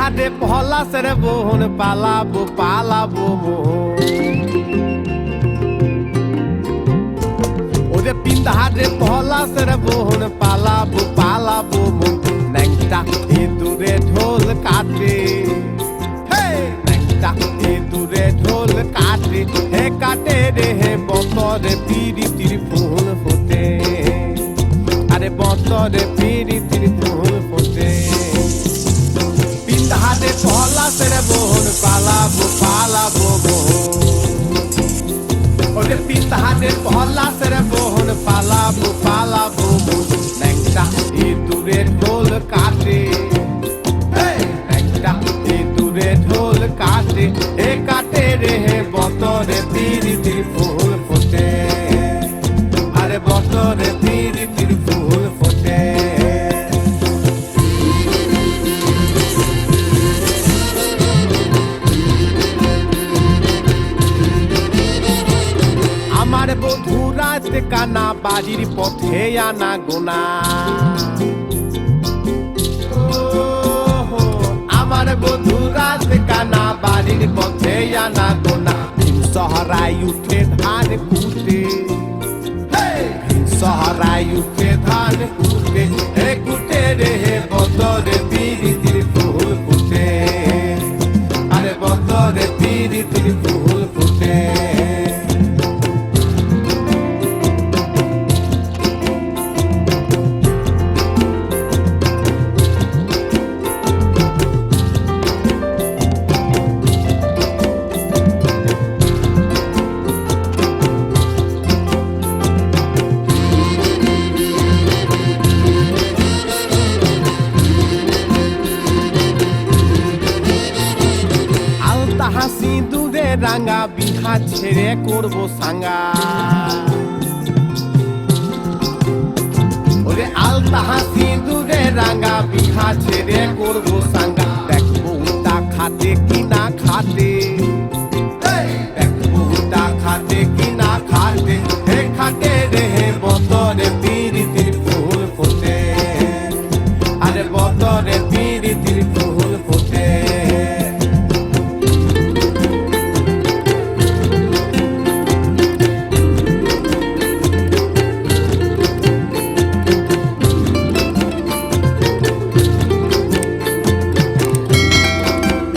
হাটে পলাশের বোন পালাবো পালাবো ওরে পিন্দা হাটে পলাশের বোন পালাবো পালাবো ন্যাংটা ইঁদুরে ঢোল কাটে ন্যাংটা ইঁদুরে ঢোল কাটে হে কাটে রে হে বতরে পিরিতির ফুল ফোটে আরে বতরে পিরিতির ফুল ফোটে পিন্দা হাটে পলাশের বোন পালাবো পালাবো ওরে পিন্দা হাটে পলাশের বোন পালাবো পালাবো ন্যাংটা ইঁদুরে ঢোল কাটে ন্যাংটা ইঁদুরে ঢোল কাটে হে কাটে রে হে বতরে পিরিতির ফুল ফোটে আরে বতরে পিরিতির ফুল ফোটে আমার বধূ রাত কানা বাড়ির পথে আনা গোনা আমার বধূ রাত কানা বাড়ির পথে আনা গোনা শহরায় উঠে ধান কুটে শহরায় উঠে ধান কুটে হে কুটে রে হে বতরে পিরিতির ফুল ফুটে আরে বতরে পিরিতির ফুল ফুটে হাসি দূরে রাঙা বিহা ছেড়ে করবো সাঙ্গা ওরে আলতা হাসি দূরে রাঙা বিহা ছেড়ে করবো সাঙ্গা দেখবো উল্টা খাতে কি না খাতে দেখবো উল্টা খাতে কি না খাতে হে খাতে